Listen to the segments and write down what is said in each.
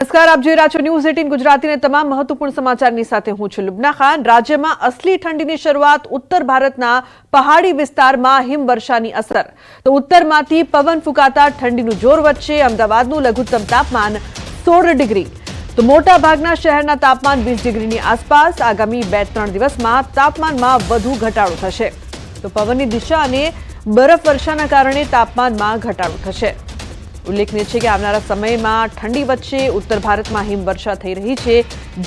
નમસ્કાર, આપ જોઈ રહ્યા છો ન્યૂઝ 18 ગુજરાતીના તમામ મહત્વપૂર્ણ સમાચારની સાથે હું છું લુબના ખાન। રાજ્યમાં અસલી ઠંડીની શરૂઆત ઉત્તર ભારતના પહાડી વિસ્તારમાં હિમવર્ષાની અસર તો ઉત્તરમાંથી પવન ફૂંકાતા ઠંડીનું જોર વધશે। અમદાવાદનું લઘુત્તમ તાપમાન 16 ડિગ્રી તો મોટા ભાગના શહેરના તાપમાન 20 ડિગ્રીની આસપાસ। આગામી 2-3 દિવસમાં તાપમાનમાં વધુ ઘટાડો થશે તો પવનની દિશા અને બરફવર્ષાના કારણે તાપમાનમાં ઘટાડો થશે। ઉલ્લેખનીય છે કે આવનારા સમયમાં ઠંડી વચ્ચે ઉત્તર ભારતમાં હિમવર્ષા થઈ રહી છે,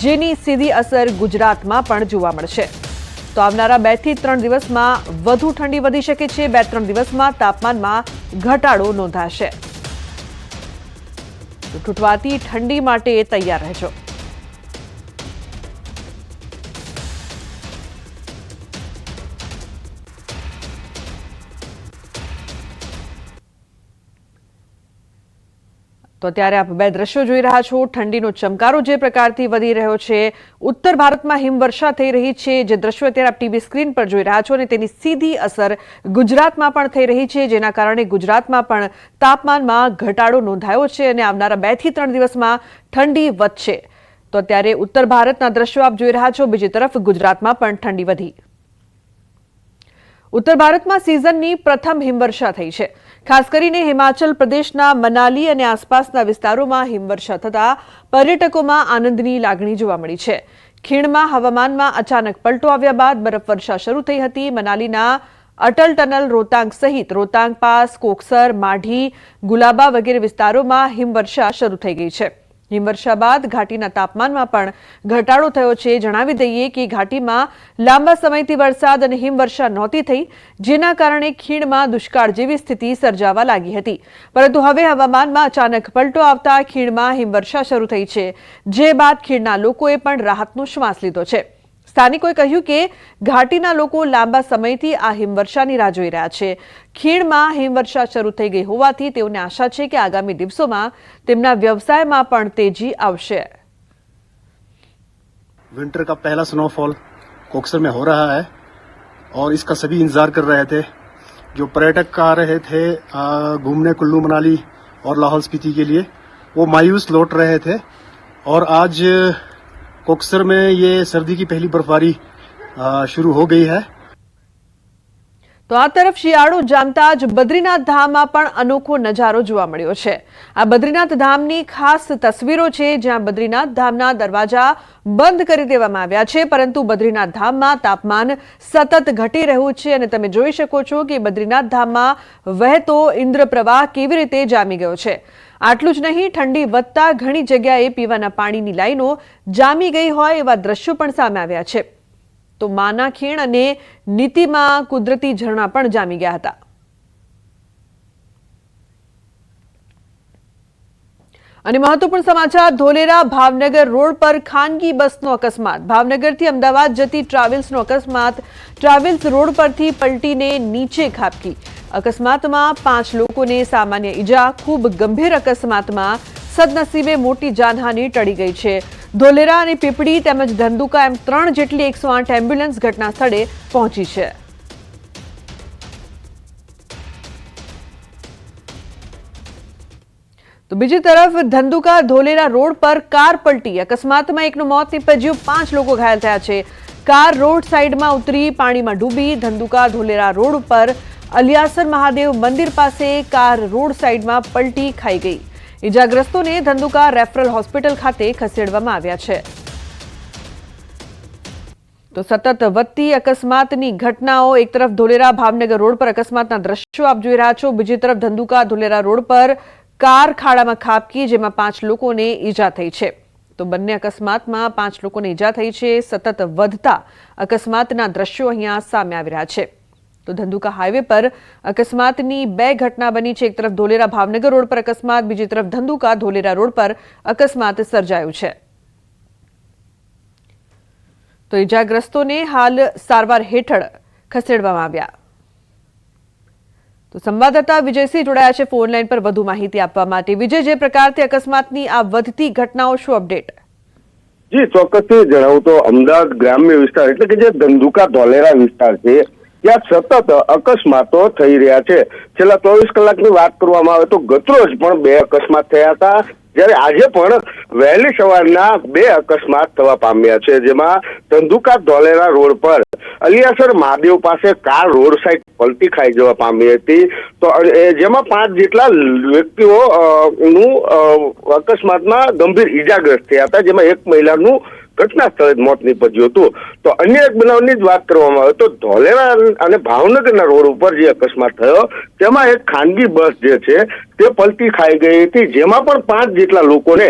જેની સીધી અસર ગુજરાતમાં પણ જોવા મળશે। તો આવનારા 2 થી 3 દિવસમાં વધુ ઠંડી વધી શકે છે। 2-3 દિવસમાં તાપમાનમાં ઘટાડો નોંધાશે। તો ઠૂઠવાતી ઠંડી માટે તૈયાર રહેજો। તો ત્યારે આપ બે દ્રશ્યો જોઈ રહ્યા છો। ઠંડીનો ચમકારો જે પ્રકારથી વધી રહ્યો છે, ઉત્તર ભારતમાં હિમવર્ષા થઈ રહી છે, જે દ્રશ્યો અત્યારે આપ ટીવી સ્ક્રીન પર જોઈ રહ્યા છો અને તેની સીધી અસર ગુજરાતમાં પણ થઈ રહી છે, જેના કારણે ગુજરાતમાં પણ તાપમાનમાં ઘટાડો નોંધાયો છે અને આવનારા 2 થી 3 દિવસમાં ઠંડી વધશે। તો અત્યારે ઉત્તર ભારતના દ્રશ્યો આપ જોઈ રહ્યા છો, બીજી તરફ ગુજરાતમાં પણ ઠંડી વધી। ઉત્તર ભારતમાં સિઝનની પ્રથમ હિમવર્ષા થઈ છે। ખાસ કરીને હિમાચલ પ્રદેશના મનાલી અને આસપાસના વિસ્તારોમાં હિમવર્ષા થતા પર્યટકોમાં આનંદની લાગણી જોવા મળી છે। ખીણમાં હવામાનમાં અચાનક પલટો આવ્યા બાદ બરફવર્ષા શરૂ થઈ હતી। મનાલીના અટલ ટનલ, રોહતાંગ સહિત રોહતાંગ પાસ, કોકસર, માઢી, ગુલાબા વગેરે વિસ્તારોમાં હિમવર્ષા શરૂ થઈ ગઈ છે। હિમવર્ષા બાદ ઘાટીના તાપમાનમાં પણ ઘટાડો થયો છે। જણાવી દઈએ કે ઘાટીમાં લાંબા સમયથી વરસાદ અને હિમવર્ષા નહોતી થઈ, જેના કારણે ખીણમાં દુષ્કાળ જેવી સ્થિતિ સર્જાવા લાગી હતી, પરંતુ હવે હવામાનમાં અચાનક પલટો આવતા ખીણમાં હિમવર્ષા શરૂ થઈ છે, જે બાદ ખીણના લોકોએ પણ રાહતનો શ્વાસ લીધો છે। સ્થાનિકોએ કહ્યું કે ઘાટીના લોકો લાંબા સમયથી આ હિમવર્ષાની રાહ જોઈ રહ્યા છે। ખીણમાં હિમવર્ષા શરૂ થઈ ગઈ હોવાથી તેઓને આશા છે કે આગામી દિવસોમાં તેમના વ્યવસાયમાં પણ તેજી આવશે। विंटर का पहला स्नोफॉल कोक्सर में हो रहा है और इसका सभी इंतजार कर रहे थे। जो पर्यटक आ रहे थे घूमने कुल्लू मनाली और लाहौल स्पीति के लिए, वो मायूस लौट रहे थे और आज कोक्सर में ये सर्दी की पहली बर्फबारी शुरू हो गई है। તો આ તરફ શિયાળો જામતા જ બદ્રીનાથ ધામમાં પણ અનોખો નજારો જોવા મળ્યો છે। આ બદ્રીનાથ ધામની ખાસ તસવીરો છે, જ્યાં બદ્રીનાથ ધામના દરવાજા બંધ કરી દેવામાં આવ્યા છે, પરંતુ બદ્રીનાથ ધામમાં તાપમાન સતત ઘટી રહ્યું છે અને તમે જોઈ શકો છો કે બદ્રીનાથ ધામમાં વહેતો ઇન્દ્રપ્રવાહ કેવી રીતે જામી ગયો છે। આટલું જ નહીં, ઠંડી વધતા ઘણી જગ્યાએ પીવાના પાણીની લાઈનો જામી ગઈ હોય એવા દ્રશ્યો પણ સામે આવ્યા છે। તો માના ખીણ અને નીતિમાં કુદરતી ઝરણા પણ જામી ગયા હતા। અને મહત્વપૂર્ણ સમાચાર, ધોલેરા ભાવનગર રોડ પર ખાનગી બસનો અકસ્માત। ભાવનગરથી અમદાવાદ જતી ટ્રાવેલ્સનો અકસ્માત ટ્રાવેલ્સ રોડ પરથી પલટીને નીચે ખાબકી। અકસ્માતમાં 5 લોકોને સામાન્ય ઈજા। ખૂબ ગંભીર અકસ્માતમાં સદનસીબે મોટી જાનહાનિ ટળી ગઈ છે। ધોલેરા અને પીપળી તેમજ ધંધુકા એમ 3 જેટલી 108 એમ્બ્યુલન્સ ઘટના સ્થળે પહોંચી છે। તો બીજી તરફ ધંધુકા ધોલેરા રોડ પર કાર પલટી। અકસ્માતમાં એકનું મોત નીપજ્યું, 5 લોકો ઘાયલ થયા છે। કાર રોડ સાઈડમાં ઉતરી પાણીમાં ડૂબી। ધંધુકા ધોલેરા રોડ પર અલિયાસર મહાદેવ મંદિર પાસે કાર રોડ સાઈડમાં પલટી ખાઈ ગઈ। ઇજાગ્રસ્તોને ધંધુકા રેફરલ હોસ્પિટલ ખાતે ખસેડવામાં આવ્યા છે। તો સતત વધતી અકસ્માતની ઘટનાઓ, એક તરફ ધોલેરા ભાવનગર રોડ પર અકસ્માતના દ્રશ્યો આપ જોઈ રહ્યા છો, બીજી તરફ ધંધુકા ધોલેરા રોડ પર કાર ખાડામાં ખાબકી, જેમાં 5 લોકોને ઈજા થઈ છે। તો બંને અકસ્માતમાં 5 લોકોને ઈજા થઈ છે। સતત વધતા અકસ્માતના દ્રશ્યો અહીંયા સામે આવી રહ્યા છે। તો ધંધુકા હાઈવે પર અકસ્માતની 2 ઘટના બની છે। એક તરફ ધોલેરા ભાવનગર રોડ પર અકસ્માત, બીજી તરફ ધંધુકા ધોલેરા રોડ પર અકસ્માત સર્જાયું છે। તો ઈજાગ્રસ્તોને હાલ સારવાર હેઠળ ખસેડવામાં આવ્યા। તો સંવાદદાતા વિજયસિંહ જોડાયા છે ફોન લાઈન પર વધુ માહિતી આપવા માટે। વિજય, જે પ્રકારથી અકસ્માતની આ વધતી ઘટનાઓ, શું અપડેટ? જી ચોક્કસથી જણાવું તો અમદાવાદ ગ્રામ્ય વિસ્તાર એટલે કે જે ધંધુકા ધોલેરા વિસ્તાર છે, ત્યાં સતત અકસ્માતો થઈ રહ્યા છે। છેલ્લા 24 કલાકની વાત કરવામાં આવે તો ગતરોજ પણ 2 અકસ્માત થયા હતા। જ્યારે આજે પણ વહેલી સવારના 2 અકસ્માત થવા પામ્યા છે, જેમાં ધંધુકા ધોલેરા રોડ પર અલિયાસર મહાદેવ પાસે કાર રોડ સાઈડ પલટી ખાઈ જવા પામી હતી, તો જેમાં 5 જેટલા વ્યક્તિઓ નું અકસ્માતમાં ગંભીર ઈજાગ્રસ્ત થયા હતા, જેમાં એક મહિલાનું ઘટના સ્થળે મોત નીપજ્યું હતું। તો અન્ય એક બનાવની જ વાત કરવામાં આવે તો ધોલેરા અને ભાવનગરના રોડ ઉપર જે અકસ્માત થયો તેમાં એક ખાનગી બસ જે છે તે પલટી ખાઈ ગઈ હતી, જેમાં પણ 5 જેટલા લોકોને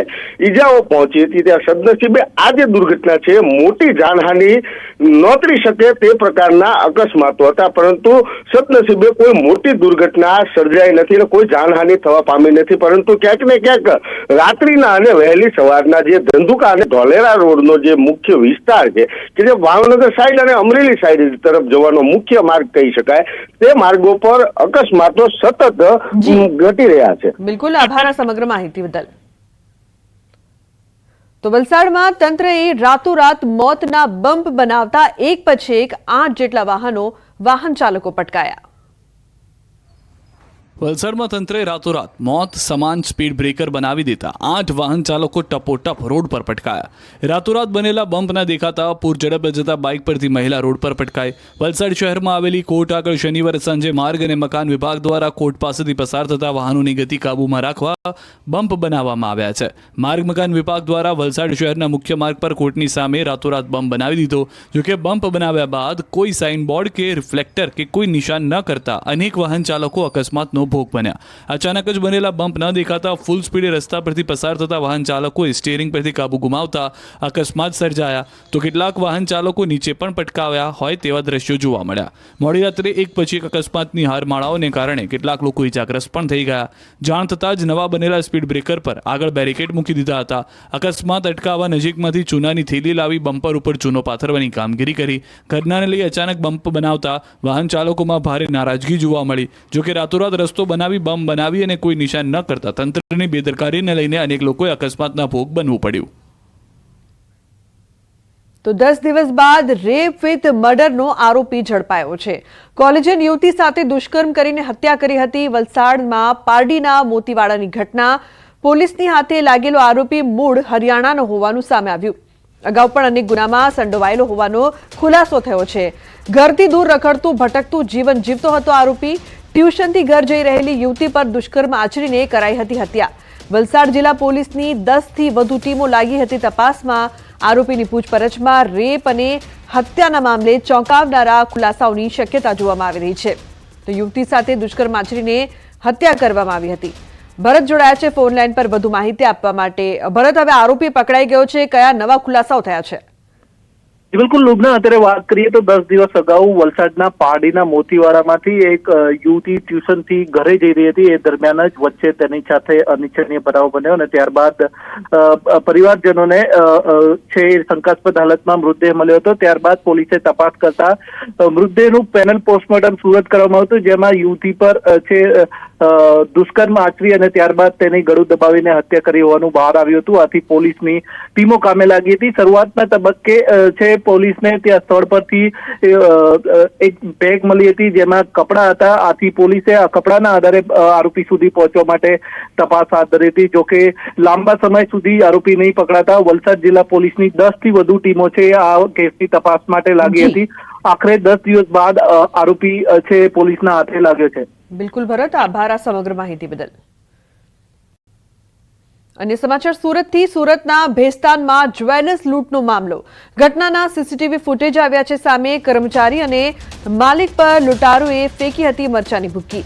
ઈજાઓ પહોંચી હતી। ત્યાં સદનસીબે આ જે દુર્ઘટના છે મોટી જાનહાનિ નોતરી શકે તે પ્રકારના અકસ્માતો હતા, પરંતુ સદનસીબે કોઈ મોટી દુર્ઘટના સર્જાઈ નથી અને કોઈ જાનહાનિ થવા પામી નથી, પરંતુ ક્યાંક ને ક્યાંક રાત્રિના અને વહેલી સવારના જે ધંધુકા અને ધોલેરા રોડનો જે મુખ્ય વિસ્તાર છે કે જે ભાવનગર સાઈડ અને અમરેલી સાઈડ તરફ જવાનો મુખ્ય માર્ગ કહી શકાય, તે માર્ગો પર અકસ્માતો સતત ઘટી રહ્યા છે। બિલકુલ, આભાર આ સમગ્ર માહિતી બદલ। તો વલસાડમાં તંત્રએ રાતોરાત મોતના બમ્પ બનાવતા એક પછી એક 8 જેટલા વાહન ચાલકો પટકાયા। વલસાડમાં તંત્રે રાતોરાત મોત સમાન સ્પીડ બ્રેકર બનાવી દેતા 8 વાહન ચાલકો ટપોટપ રોડ પર પટકાયા। રાતોરાત બનેલા બમ્પ ન દેખાતા પૂર ઝડપે જતા બાઇક પરથી મહિલા રોડ પર પટકાઈ। વલસાડ શહેરમાં આવેલી કોર્ટ આગળ શનિવારે સાંજે માર્ગ અને મકાન વિભાગ દ્વારા કોર્ટ પાસેથી પસાર થતા વાહનોની ગતિ કાબૂમાં રાખવા બમ્પ બનાવવામાં આવ્યા છે। માર્ગ મકાન વિભાગ દ્વારા વલસાડ શહેરના મુખ્ય માર્ગ પર કોર્ટની સામે રાતોરાત બમ્પ બનાવી દીધો, જોકે બમ્પ બનાવ્યા બાદ કોઈ સાઇન બોર્ડ કે રિફ્લેક્ટર કે કોઈ નિશાન ન કરતા અનેક વાહન ચાલકો અકસ્માતનો ભોગ બન્યા। અચાનક જ બનેલા બમ્પ ન દેખાતા ફૂલ સ્પીડે રસ્તા પરથી પસાર થતા વાહન ચાલકોએ સ્ટીયરિંગ પરથી કાબુ ગુમાવતા અકસ્માત સર્જાયા, તો કેટલાક વાહન ચાલકો નીચે પણ પટકાવ્યા હોય તેવા દ્રશ્યો જોવા મળ્યા। મોડી રાત્રે એક પછી એક અકસ્માતની હારમાળાઓને કારણે કેટલાક લોકો ઇજાગ્રસ્ત પણ થઈ ગયા। જાણ થતાં જ નવા બનેલા સ્પીડ બ્રેકર પર આગળ બેરિકેડ મૂકી દીધા હતા। અકસ્માત અટકાવવા નજીકમાંથી ચૂનાની થેલી લાવી બમ્પર ઉપર ચૂનો પાથરવાની કામગીરી કરી। ઘટનાને લઈ અચાનક બમ્પ બનાવતા વાહન ચાલકોમાં ભારે નારાજગી જોવા મળી, જોકે રાતોરાત રસ્તો બનાવી બમ્પ બનાવી અને કોઈ નિશાન ન કરતા તંત્રની બેદરકારીને લઈને અનેક લોકોએ અકસ્માતના ભોગ બનવું પડ્યું। તો 10 દિવસ બાદ રેપ વિથ મર્ડરનો આરોપી ઝડપાયો છે। કોલેજિયન યુવતી સાથે દુષ્કર્મ કરીને હત્યા કરી હતી। વલસાડમાં પારડીના મોતીવાડાની ઘટના। પોલીસની હાથે લાગેલો આરોપી મૂળ હરિયાણાનો હોવાનું સામે આવ્યું। અગાઉ પણ અનેક ગુનામાં સંડોવાયેલો હોવાનો ખુલાસો થયો છે। ઘરથી દૂર રખડતું ભટકતું જીવન જીવતો હતો આરોપી। ટ્યુશનથી ઘર જઈ રહેલી યુવતી પર દુષ્કર્મ આચરીને કરાઈ હતી હત્યા। વલસાડ જિલ્લા પોલીસની 10થી વધુ ટીમો લાગી હતી તપાસમાં। આરોપીની પૂછપરછમાં રેપ અને હત્યાના મામલે ચોંકાવનારા ખુલાસાઓની શક્યતા જોવામાં આવી રહી છે। તો યુવતી સાથે દુષ્કર્મ આચરીને હત્યા કરવામાં આવી હતી। ભરત જોડાયા છે ફોન લાઈન પર વધુ માહિતી આપવા માટે। ભરત, હવે આરોપી પકડાઈ ગયો છે, કયા નવા ખુલાસાઓ થયા છે? બિલકુલ લુબના, અત્યારે વાત કરીએ તો 10 દિવસ અગાઉ વલસાડના પારડીના મોતીવાડામાંથી એક યુવતી ટ્યુશનથી ઘરે જઈ રહી હતી। એ દરમિયાન જ વચ્ચે તેની સાથે અનિચ્છનીય બનાવ બન્યો અને ત્યારબાદ પરિવારજનોને છે શંકાસ્પદ હાલતમાં મૃતદેહ મળ્યો હતો। ત્યારબાદ પોલીસે તપાસ કરતા મૃતદેહનું પેનલ પોસ્ટમોર્ટમ સુરત કરવામાં આવ્યું, જેમાં યુવતી પર છે દુષ્કર્મ આચરી અને ત્યારબાદ તેની ગળું દબાવીને હત્યા કરી હોવાનું બહાર આવ્યું હતું। આથી પોલીસની ટીમો કામે લાગી હતી। શરૂઆતના તબક્કે છે પોલીસને ત્યાં સ્થળ પરથી એક બેગ મળી હતી જેમાં કપડા હતા। આથી પોલીસે આ કપડાના આધારે આરોપી સુધી પહોંચવા માટે તપાસ હાથ ધરી હતી। જોકે લાંબા સમય સુધી આરોપી નહીં પકડાતા વલસાડ જિલ્લા પોલીસની 10થી વધુ ટીમો છે આ કેસની તપાસ માટે લાગી હતી। આખરે 10 દિવસ બાદ આરોપી છે પોલીસના હાથે લાગ્યો છે। બિલકુલ ભરત, આભાર આ સમગ્ર માહિતી બદલ। અને સમાચાર સુરતથી। સુરતના ભેસ્તાનમાં જ્વેલર્સ લૂંટનો મામલો। ઘટનાના સીસીટીવી ફૂટેજ આવ્યા છે સામે। કર્મચારી અને માલિક પર લૂંટારુએ ફેંકી હતી મરચાની ભૂક્કી।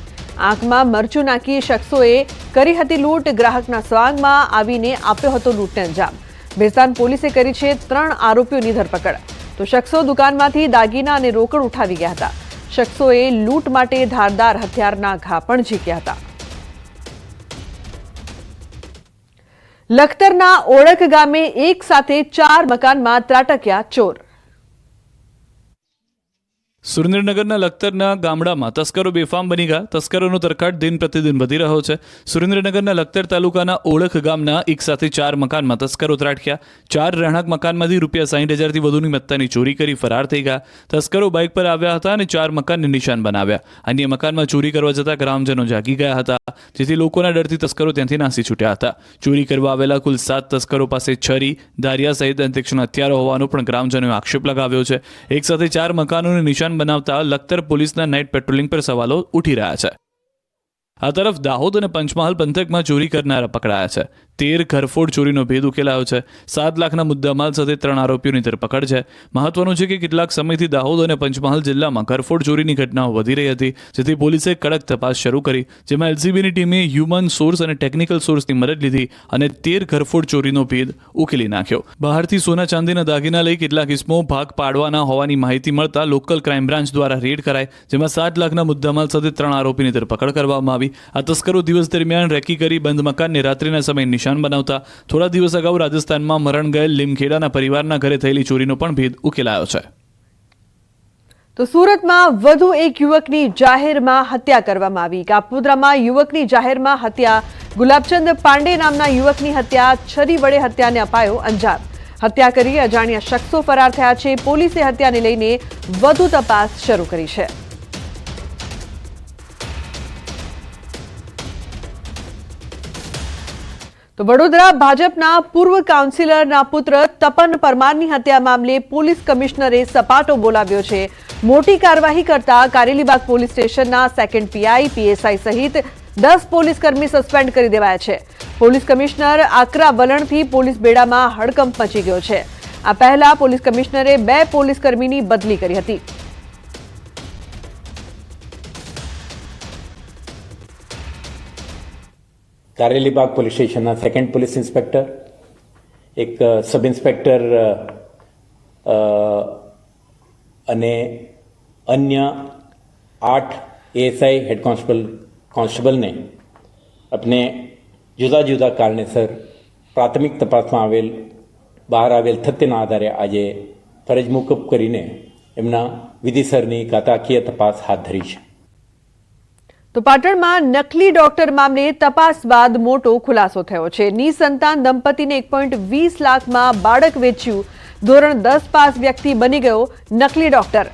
આંખમાં મરચું નાખી શખ્સોએ કરી હતી લૂંટ। ગ્રાહકના સ્વાંગમાં આવીને આપ્યો હતો લૂંટને અંજામ। ભેસ્તાન પોલીસે કરી છે 3 આરોપીઓની ધરપકડ। તો શખ્સો દુકાનમાંથી દાગીના અને રોકડ ઉઠાવી ગયા હતા। શખ્સોએ લૂંટ માટે ધારદાર હથિયારના ઘા પણ ઝીક્યા હતા। લખતરના ઓળખ ગામે એક સાથે 4 મકાનમાં ત્રાટક્યા ચોર। સુરેન્દ્રનગરના લખતરના ગામડામાં તસ્કરો બેફામ બની ગયા. તસ્કરોનો તરખાટ દિન પ્રતિદિન વધી રહ્યો છે. સુરેન્દ્રનગરના લખતર તાલુકાના ઓળખ ગામના એક સાથે 4 મકાનમાં તસ્કરો ત્રાટક્યા. 4 રહેણાંક મકાનમાંથી ₹60,000થી વધુની મત્તાની ચોરી કરી ફરાર થઈ ગયા. તસ્કરો બાઇક પર આવ્યા હતા અને 4 મકાનને નિશાન બનાવ્યા. અન્ય મકાનમાં ચોરી કરવા જતા ગ્રામજનો જાગી ગયા હતા, જેથી લોકોના ડરથી તસ્કરો ત્યાંથી નાસી છૂટ્યા હતા. ચોરી કરવા આવેલા કુલ 7 તસ્કરો પાસે છરી, દારિયા સહિત તીક્ષ્ણ હથિયારો હોવાનો પણ ગ્રામજનોએ આક્ષેપ લગાવ્યો છે. એક સાથે 4 મકાનોને નિશાન બનાવતા લખતર પોલીસના નાઇટ પેટ્રોલિંગ પર સવાલો ઉઠી રહ્યા છે. આ તરફ દાહોદ અને પંચમહાલ પંથકમાં ચોરી કરનારા પકડાયા છે. 13 ઘરફોડ ચોરીનો ભેદ ઉકેલાયો છે. 7 લાખના મુદ્દામાલ સાથે 3 આરોપીઓની ધરપકડ છે. મહત્વનું છે કે કેટલાક સમયથી દાહોદ અને પંચમહાલ જિલ્લામાં ઘરફોડ ચોરીની ઘટનાઓ વધી રહી હતી, જેથી પોલીસે કડક તપાસ શરૂ કરી, જેમાં એલસીબીની ટીમે હ્યુમન સોર્સ અને ટેકનિકલ સોર્સની મદદ લીધી અને 13 ઘરફોડ ચોરીનો ભેદ ઉકેલી નાખ્યો. બહારથી સોના ચાંદીના દાગીના લઈ કેટલાક ઇસમો ભાગ પાડવાના હોવાની માહિતી મળતા લોકલ ક્રાઇમ બ્રાન્ચ દ્વારા રેડ કરાઈ, જેમાં 7 લાખના મુદ્દામાલ સાથે 3 આરોપીની ધરપકડ કરવામાં આવી. આ તસ્કરો દિવસ દરમિયાન રેકી કરી બંધ મકાનને રાત્રિના સમયે નિશાન બનાવતા. થોડા દિવસ અગાઉ રાજસ્થાનમાં મરણ ગયેલ લીમખેડાના પરિવારના ઘરે થયેલી ચોરીનો પણ ભેદ ઉકેલાયો છે. તો સુરતમાં વધુ એક યુવકની જાહેરમાં હત્યા કરવામાં આવી. કાપોદ્રામાં યુવકની જાહેરમાં હત્યા. ગુલાબચંદ પાંડે નામના યુવકની હત્યા. છરી વડે હત્યાને અપાયો અંજામ. હત્યા કરી અજાણ્યા શખ્સો ફરાર થયા છે. પોલીસે હત્યાને લઈને વધુ તપાસ શરૂ કરી છે. તો વડોદરા ભાજપના પૂર્વ કાઉન્સિલરના પુત્ર તપન પરમારની હત્યા મામલે પોલીસ કમિશનરે સપાટો બોલાવ્યો છે. મોટી કાર્યવાહી કરતા કારેલીબાગ પોલીસ સ્ટેશનના સેકન્ડ પીઆઈ, પીએસઆઈ સહિત 10 પોલીસ કર્મી સસ્પેન્ડ કરી દેવાયા છે. પોલીસ કમિશનર આકરા વલણથી પોલીસ બેડામાં હડકંપ મચી ગયો છે. આ પહેલા પોલીસ કમિશનરે 2 પોલીસ કર્મીની બદલી કરી હતી. કારેલીબાગ પોલીસ સ્ટેશનના સેકન્ડ પોલીસ ઇન્સ્પેક્ટર, એક સબ ઇન્સ્પેક્ટર અને અન્ય 8 એએસઆઈ હેડ કોન્સ્ટેબલને આપણે જુદા જુદા કારણેસર પ્રાથમિક તપાસમાં બહાર આવેલ તથ્યના આધારે આજે ફરજ મોકૂફ કરીને એમના વિધિસરની કાયદાકીય તપાસ હાથ ધરી છે. તો પાટણમાં નકલી ડોક્ટર મામલે તપાસ બાદ મોટો ખુલાસો થયો છે. નિસંતાન દંપતીને 1.20 લાખમાં બાળક વેચ્યું. ધોરણ 10 પાસ વ્યક્તિ બની ગયો નકલી ડોક્ટર.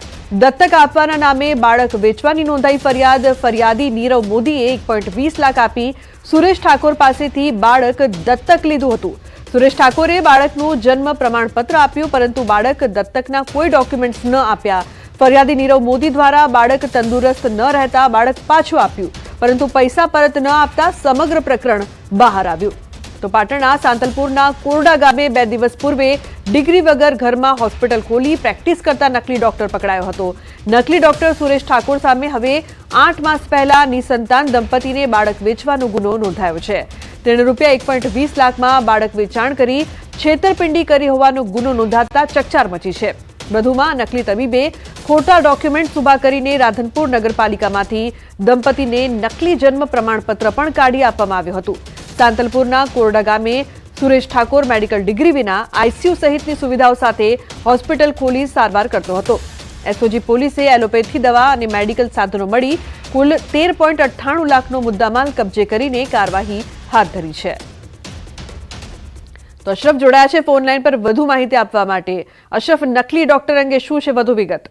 દત્તક આપવાના નામે બાળક વેચવાની નોંધાઈ ફરિયાદ. ફરિયાદી નીરવ મોદીએ 1.20 લાખ આપી સુરેશ ઠાકોર પાસેથી બાળક દત્તક લીધું હતું. સુરેશ ઠાકોરે બાળકનું જન્મ પ્રમાણપત્ર આપ્યું, પરંતુ બાળક દત્તકના કોઈ ડોક્યુમેન્ટ્સ ન આપ્યા. ફરિયાદી નીરવ મોદી દ્વારા બાળક તંદુરસ્ત ન રહેતા બાળક પાછું આપ્યું, પરંતુ પૈસા પરત ન આપતા સમગ્ર પ્રકરણ બહાર આવ્યું. તો પાટણના સાંતલપુરના કોરડા ગામે 2 દિવસ પૂર્વે ડિગ્રી વગર ઘરમાં હોસ્પિટલ ખોલી પ્રેક્ટિસ કરતા નકલી ડોક્ટર પકડાયો હતો. નકલી ડોક્ટર સુરેશ ઠાકોર સામે હવે 8 માસ પહેલા નિસંતાન દંપતીને બાળક વેચવાનો ગુનો નોંધાયો છે. તેણે ₹1.20 લાખમાં બાળક વેચાણ કરી છેતરપિંડી કરી હોવાનો ગુનો નોંધાતા ચકચાર મચી છે. વધુમાં નકલી તબીબે ખોટા ડોક્યુમેન્ટ ઉભા કરીને રાધનપુર નગરપાલિકામાંથી દંપતીને નકલી જન્મ પ્રમાણપત્ર પણ કાઢી આપવામાં આવ્યું હતું. સાંતલપુરના કોરડા ગામે સુરેશ ઠાકોર મેડિકલ ડિગ્રી વિના આઈસીયુ સહિતની સુવિધાઓ સાથે હોસ્પિટલ ખોલી સારવાર કરતો હતો. એસઓજી પોલીસે એલોપેથી દવા અને મેડિકલ સાધનો મળી કુલ 13.98 લાખનો મુદ્દામાલ કબજે કરીને કાર્યવાહી હાથ ધરી છે. તો અશરફ જોડાયા છે ફોન લાઈન પર વધુ માહિતી આપવા માટે. અશરફ, નકલી ડોક્ટર અંગે શું છે વધુ વિગત?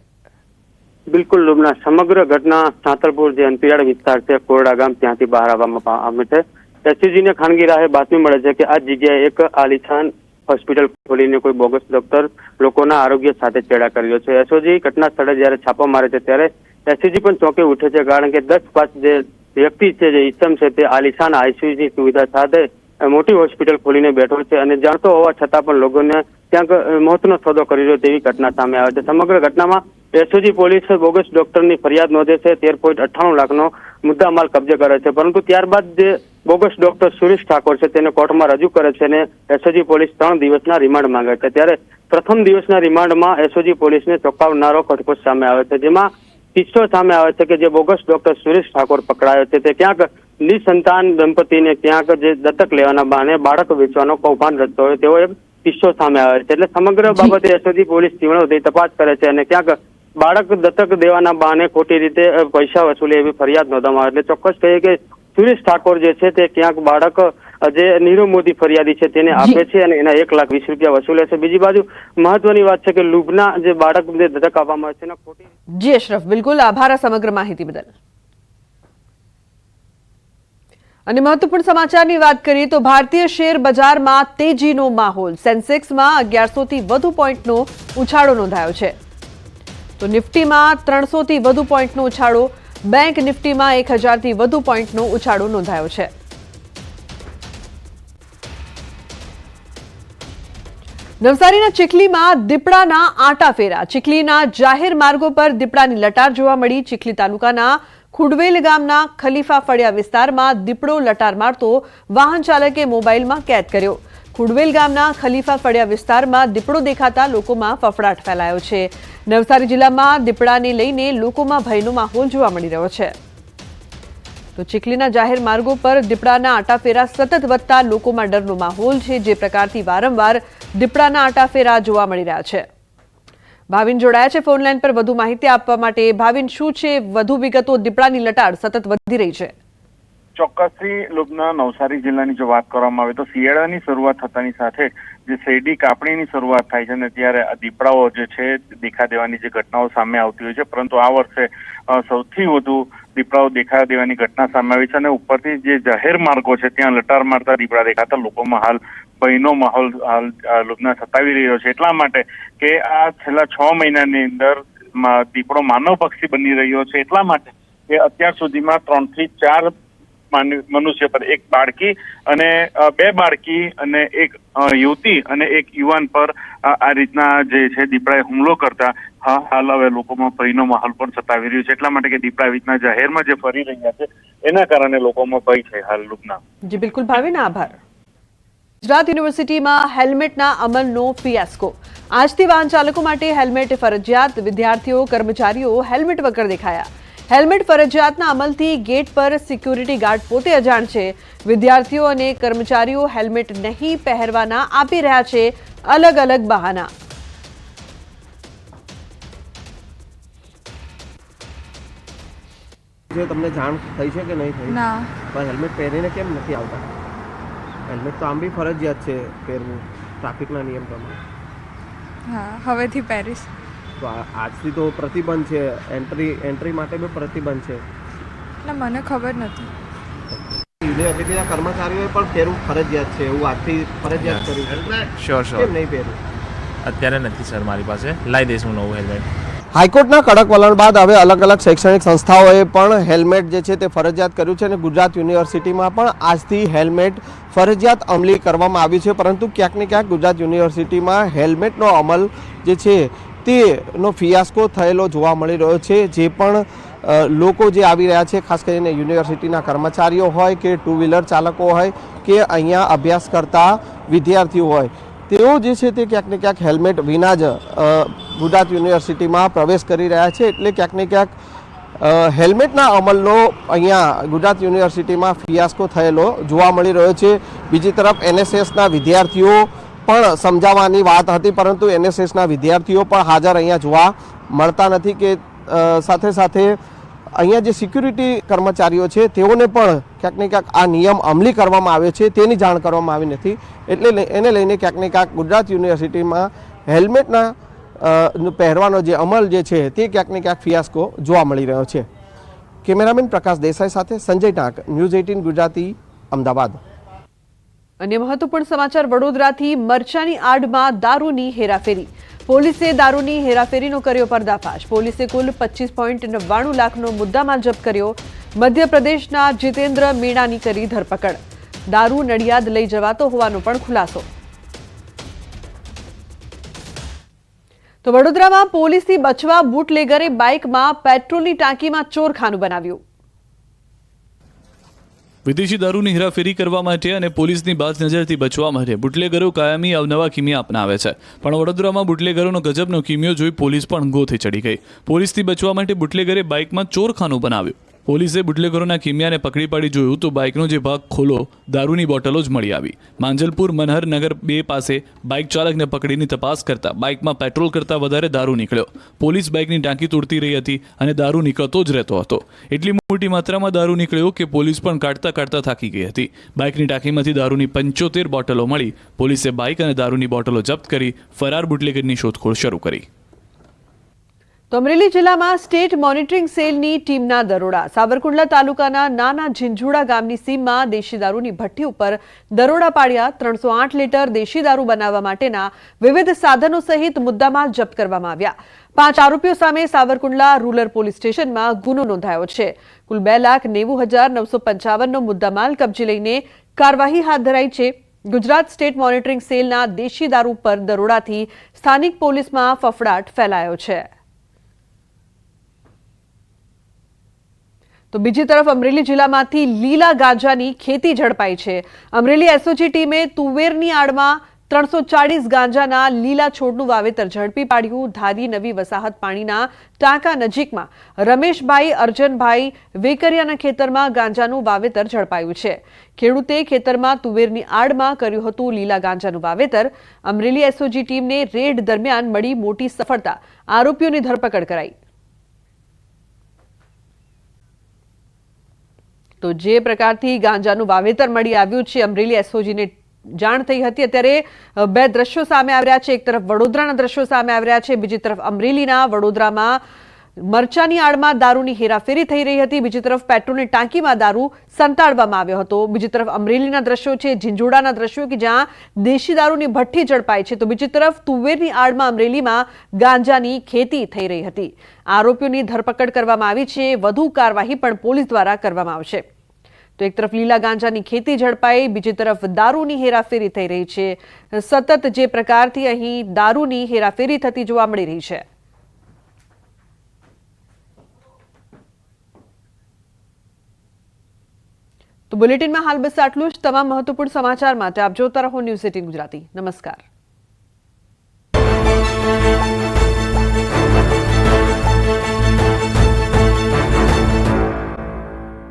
બિલકુલ લુબના, સમગ્ર ઘટના સાંતલપુર જે અંતરિયાળ વિસ્તાર છે કોરડા ગામ ત્યાંથી બહાર આવવામાં આવે છે. એસઓજીને ખાનગી રાહે બાતમી મળે છે કે આ જગ્યાએ એક આલિશાન હોસ્પિટલ ખોલીને કોઈ બોગસ ડોક્ટર લોકોના આરોગ્ય સાથે ચેડા કર્યો છે. એસઓજી ઘટના સ્થળે જયારે છાપો મારે છે ત્યારે એસઓજી પણ ચોંકી ઉઠે છે, કારણ કે 10 પાસ જે વ્યક્તિ છે, જે ઇસમ છે, તે આલિશાન આઈસીયુની સુવિધા સાથે મોટી હોસ્પિટલ ખોલીને બેઠો છે અને જાણતો હોવા છતાં પણ લોકોને ક્યાંક મોતનો સોદો કરી રહ્યો તેવી ઘટના સામે આવે છે. સમગ્ર ઘટનામાં એસઓજી પોલીસ બોગસ ડોક્ટરની ફરિયાદ નોંધે છે, 13.98 લાખનો મુદ્દામાલ કબજે કરે છે, પરંતુ ત્યારબાદ જે બોગસ ડોક્ટર સુરેશ ઠાકોર છે તેને કોર્ટમાં રજૂ કરે છે અને એસઓજી પોલીસ 3 દિવસના રિમાન્ડ માંગે છે. ત્યારે પ્રથમ દિવસના રિમાન્ડમાં એસઓજી પોલીસને ચોંકાવનારો ખટકો સામે આવે છે, જેમાં કિસ્સો સામે આવે છે કે જે બોગસ ડોક્ટર સુરેશ ઠાકોર પકડાયો છે તે ક્યાંક નિસંતાન દંપતીને ક્યાંક જે દત્તક લેવાના બહાને બાળક વેચવાનો કૌભાંડ રચતો હોય તેવો એક કિસ્સો સામે આવે છે. એટલે સમગ્ર બાબતે એસઓજી પોલીસ તીવ્ર તપાસ કરે છે અને ક્યાંક બાળક દત્તક દેવાના બહાને ખોટી રીતે પૈસા વસૂલે એવી ફરિયાદ નોંધવામાં આવે. એટલે ચોક્કસ કહીએ કે સુરેશ ઠાકોર જે છે તે ક્યાંક બાળક જે નીરવ મોદી ફરિયાદી છે તેને આપે છે અને એના 1,20,000 રૂપિયા વસૂલે છે. બીજી બાજુ મહત્વની વાત છે કે લુબના જે બાળકને દત્તક આપવામાં આવે છે એના ખોટી. જી અશરફ, બિલકુલ આભાર આ સમગ્ર માહિતી બદલ. અને મહત્વપૂર્ણ સમાચારની વાત કરીએ તો ભારતીય શેર બજારમાં તેજીનો માહોલ. સેન્સેક્સમાં 1100 થી વધુ પોઈન્ટનો ઉછાળો નોંધાયો છે. તો નિફ્ટીમાં 300 થી વધુ પોઈન્ટનો ઉછાળો, બેંક નિફ્ટીમાં 1000 થી વધુ પોઈન્ટનો ઉછાળો નોંધાયો છે. નવસારીના ચીખલીમાં દીપડાના આંટાફેરા. ચીખલીના જાહેર માર્ગો પર દીપડાની લટાર જોવા મળી. ચીખલી તાલુકાના ખુડવેલ ગામના ખલીફા ફળિયા વિસ્તારમાં દીપડો લટાર મારતો વાહન ચાલકે મોબાઈલમાં કેદ કર્યો. ખુડવેલ ગામના ખલીફા ફળિયા વિસ્તારમાં દીપડો દેખાતા લોકોમાં ફફડાટ ફેલાયો છે. નવસારી જિલ્લામાં દીપડાને લઈને લોકોમાં ભયનો માહોલ જોવા મળી રહ્યો છે. તો ચીખલીના જાહેર માર્ગો પર દીપડાના આંટાફેરા સતત વધતા લોકોમાં ડરનો માહોલ છે. જે પ્રકારથી વારંવાર દીપડાના આંટાફેરા જોવા મળી રહ્યા છે. ભાવિન જોડાયા છે ફોનલાઈન પર વધુ માહિતી આપવા માટે. ભાવિન, શું છે વધુ વિગતો? દીપડાની લટાર સતત વધી રહી છે. ચોક્કસથી લુબના નવસારી જિલ્લાની જો વાત કરવામાં આવે તો શિયાળાની શરૂઆત થતાની સાથે જે શેરડી કાપણીની શરૂઆત થાય છે ને ત્યારે આ દીપડાઓ જે છે દેખા દેવાની જે ઘટનાઓ સામે આવતી હોય છે. પરંતુ આ વર્ષે સૌથી વધુ દીપડાઓ દેખા દેવાની ઘટના સામે આવી છે અને ઉપરથી જે જાહેર માર્ગો છે ત્યાં લટાર મારતા દીપડા દેખાતા લોકોમાં હાલ ભયનો માહોલ લુબના સતાવી રહ્યો છે. એટલા માટે કે આ છેલ્લા 6 મહિનાની અંદર દીપડો માનવ પક્ષી બની રહ્યો છે. એટલા માટે કે અત્યાર સુધીમાં 3 થી 4 મનુષ્ય પર, એક બાળકી અને 2 બાળકી અને એક યુવતી અને એક યુવાન પર આ રીતના જે છે દીપડાએ હુમલો કરતા હાલ હવે લોકોમાં ભયનો માહોલ પણ સતાવી રહ્યો છે. એટલા માટે કે દીપડા આવી રીતના જાહેરમાં જે ફરી રહ્યા છે એના કારણે લોકોમાં ભય છે હાલ લુબના. જી બિલકુલ ભાવિન, આભાર. ગુજરાત યુનિવર્સિટીમાં હેલ્મેટના અમલનો ફિયાસ્કો. આજથી વાહન ચાલકો માટે હેલ્મેટ ફરજિયાત. વિદ્યાર્થીઓ, કર્મચારીઓ હેલ્મેટ વગર દેખાયા. હેલ્મેટ ફરજિયાતના અમલથી ગેટ પર સિક્યુરિટી ગાર્ડ પોતે અજાણ છે. વિદ્યાર્થીઓ અને કર્મચારીઓ હેલ્મેટ નહીં પહેરવાના આપી રહ્યા છે અલગ અલગ બહાના. તમને જાણ થઈ છે કે નહીં થઈ? ના. પણ હેલ્મેટ પહેરીને કેમ નથી આવતા? હેલ્મેટ તો આમ બી ફરજિયાત છે પહેરવું ટ્રાફિકના નિયમ પ્રમાણે. હા, હવેથી પહેરીશ. તો આજથી તો પ્રતિબંધ છે, એન્ટ્રી માટે બી પ્રતિબંધ છે. એટલે મને ખબર નથી. યુનિવર્સિટીના કર્મચારીઓએ પણ પહેરવું ફરજિયાત છે, એવું આજથી ફરજિયાત કર્યું. શ્યોર કેમ નહીં પહેરવું? અત્યારે નથી સર મારી પાસે. લાવી દઈશ હું નવું હેલ્મેટ. હાઈકોર્ટના કડક વલણ બાદ હવે અલગ અલગ શૈક્ષણિક સંસ્થાઓએ પણ હેલ્મેટ જે છે તે ફરજિયાત કર્યું છે અને ગુજરાત યુનિવર્સિટીમાં પણ આજથી હેલ્મેટ ફરજિયાત અમલી કરવામાં આવ્યું છે. પરંતુ ક્યાંક ને ક્યાંક ગુજરાત યુનિવર્સિટીમાં હેલ્મેટનો અમલ જે છે તેનો ફિયાસ્કો થયેલો જોવા મળી રહ્યો છે. જે પણ લોકો જે આવી રહ્યા છે, ખાસ કરીને યુનિવર્સિટીના કર્મચારીઓ હોય કે 2 વ્હીલર ચાલકો હોય કે અહીંયા અભ્યાસ કરતા વિદ્યાર્થીઓ હોય, તેઓ જે છે તે ક્યાંક ને ક્યાંક હેલ્મેટ વિના જ ગુજરાત યુનિવર્સિટીમાં પ્રવેશ કરી રહ્યા છે. એટલે ક્યાંક ને ક્યાંક હેલ્મેટના અમલનો અહીંયા ગુજરાત યુનિવર્સિટીમાં ફિયાસ્કો થયેલો જોવા મળી રહ્યો છે. બીજી તરફ એનએસએસના વિદ્યાર્થીઓ પણ સમજાવવાની વાત હતી, પરંતુ એનએસએસના વિદ્યાર્થીઓ પણ હાજર અહીંયા જોવા મળતા નથી. કે સાથે સાથે અહીંયા જે સિક્યુરિટી કર્મચારીઓ છે તેઓને પણ ક્યાંક ને ક્યાંક આ નિયમ અમલી કરવામાં આવ્યો છે તેની જાણ કરવામાં આવી નથી. એટલે એને લઈને ક્યાંક ને ક્યાંક ગુજરાત યુનિવર્સિટીમાં હેલ્મેટના પહેરવાનો જે અમલ જે છે તે ક્યાંક ને ક્યાંક ફિયાસ્કો જોવા મળી રહ્યો છે. કેમેરામેન પ્રકાશ દેસાઈ સાથે સંજય ટાંક, ન્યૂઝ 18 ગુજરાતી, અમદાવાદ. અન્ય મહત્વપૂર્ણ સમાચાર વડોદરાથી. મરચાની આડમાં દારૂની હેરાફેરી. પોલીસે દારૂની હેરાફેરીનો કર્યો પર્દાફાશ. પોલીસે કુલ 25.99 લાખનો મુદ્દામાલ જપ્ત કર્યો. મધ્યપ્રદેશના જીતેન્દ્ર મીણાની કરી ધરપકડ. દારૂ નડિયાદ લઈ જવાતો હોવાનો પણ ખુલાસો. તો વડોદરામાં પોલીસથી બચવા બુટલેગરે બાઇકમાં પેટ્રોલની ટાંકીમાં ચોરખાનું બનાવ્યું. વિદેશી દારૂની હેરાફેરી કરવા માટે અને પોલીસની બાજ નજરથી બચવા માટે બુટલેગરો કાયમી અવનવા કિમિયા અપનાવે છે. પણ વડોદરામાં બુટલેગરોનો ગજબનો કિમિયો જોઈ પોલીસ પણ ગોથે ચડી ગઈ. પોલીસથી બચવા માટે બુટલેગરે બાઇકમાં ચોરખાનું બનાવ્યું. પોલીસે બુટલેગરોના કિમિયાને પકડી પાડી જોયું તો બાઇકનો જે ભાગ ખોલો દારૂની બોટલો જ મળી આવી. માંજલપુર મનહર નગર 2 પાસે બાઇક ચાલકને પકડીને તપાસ કરતા બાઇકમાં પેટ્રોલ કરતાં વધારે દારૂ નીકળ્યો. પોલીસ બાઇકની ટાંકી તોડતી રહી હતી અને દારૂ નીકળતો જ રહેતો હતો. એટલી મોટી માત્રામાં દારૂ નીકળ્યો કે પોલીસ પણ કાઢતા થાકી ગઈ હતી. બાઇકની ટાંકીમાંથી દારૂની 75 બોટલો મળી. પોલીસે બાઇક અને દારૂની બોટલો જપ્ત કરી ફરાર બુટલેગરની શોધખોળ શરૂ કરી. તો અમરેલી જિલ્લામાં સ્ટેટ મોનિટરિંગ સેલની ટીમના દરોડા. સાવરકુંડલા તાલુકાના નાના ઝીંઝુડા ગામની સીમમાં દેશી દારૂની ભઠ્ઠી ઉપર દરોડા પાડ્યા. 308 લીટર દેશી દારૂ બનાવવા માટેના વિવિધ સાધનો સહિત મુદ્દામાલ જપ્ત કરવામાં આવ્યા. 5 આરોપીઓ સામે સાવરકુંડલા રૂરલ પોલીસ સ્ટેશનમાં ગુનો નોંધાયો છે. કુલ 2,90,955નો મુદ્દામાલ કબજે લઈને કાર્યવાહી હાથ ધરાઈ છે. ગુજરાત સ્ટેટ મોનિટરિંગ સેલના દેશી દારૂ પર દરોડાથી સ્થાનિક પોલીસમાં ફફડાટ ફેલાયો છે. તો બીજી તરફ અમરેલી જિલ્લામાંથી લીલા ગાંજાની ખેતી ઝડપાઈ છે. અમરેલી એસઓજી ટીમે તુવેરની આડમાં 340 ગાંજાના લીલા છોડનું વાવેતર ઝડપી પાડ્યું. ધારી નવી વસાહત પાણીના ટાંકા નજીકમાં રમેશભાઈ અર્જનભાઈ વેકરિયાના ખેતરમાં ગાંજાનું વાવેતર ઝડપાયું છે. ખેડૂતે ખેતરમાં તુવેરની આડમાં કર્યું હતું લીલા ગાંજાનું વાવેતર. અમરેલી એસઓજી ટીમને રેડ દરમિયાન મળી મોટી સફળતા. આરોપીઓની ધરપકડ કરાઈ. તો જે પ્રકારથી ગાંજાનું વાવેતર મળી આવ્યું છે અમરેલી એસઓજીને જાણ થઈ હતી. અત્યારે 2 દ્રશ્યો સામે આવ્યા છે. એક તરફ વડોદરાના દ્રશ્યો સામે આવ્યા છે, બીજી તરફ અમરેલીના વડોદરામાં મરચાની આડમાં દારૂની હેરાફેરી થઈ રહી હતી. બીજી તરફ પેટ્રોલની ટાંકીમાં દારૂ સંતાડવામાં આવ્યો હતો. બીજી તરફ અમરેલીના દ્રશ્યો છે, ઝીંઝુડાના દ્રશ્યો કે જ્યાં દેશી દારૂની ભઠ્ઠી ઝડપાઈ છે. તો બીજી તરફ તુવેરની આડમાં અમરેલીમાં ગાંજાની ખેતી થઈ રહી હતી. આરોપીઓની ધરપકડ કરવામાં આવી છે. વધુ કાર્યવાહી પણ પોલીસ દ્વારા કરવામાં આવશે. તો એક તરફ લીલા ગાંજાની ખેતી ઝડપાઈ, બીજી તરફ દારૂની હેરાફેરી થઈ રહી છે. સતત જે પ્રકારથી અહીં દારૂની હેરાફેરી થતી જોવા મળી રહી છે. તો બુલેટિનમાં હાલ બસ આટલું જ. તમામ મહત્વપૂર્ણ સમાચાર માટે આપ જોતા રહો ન્યૂઝ 18 ગુજરાતી. નમસ્કાર.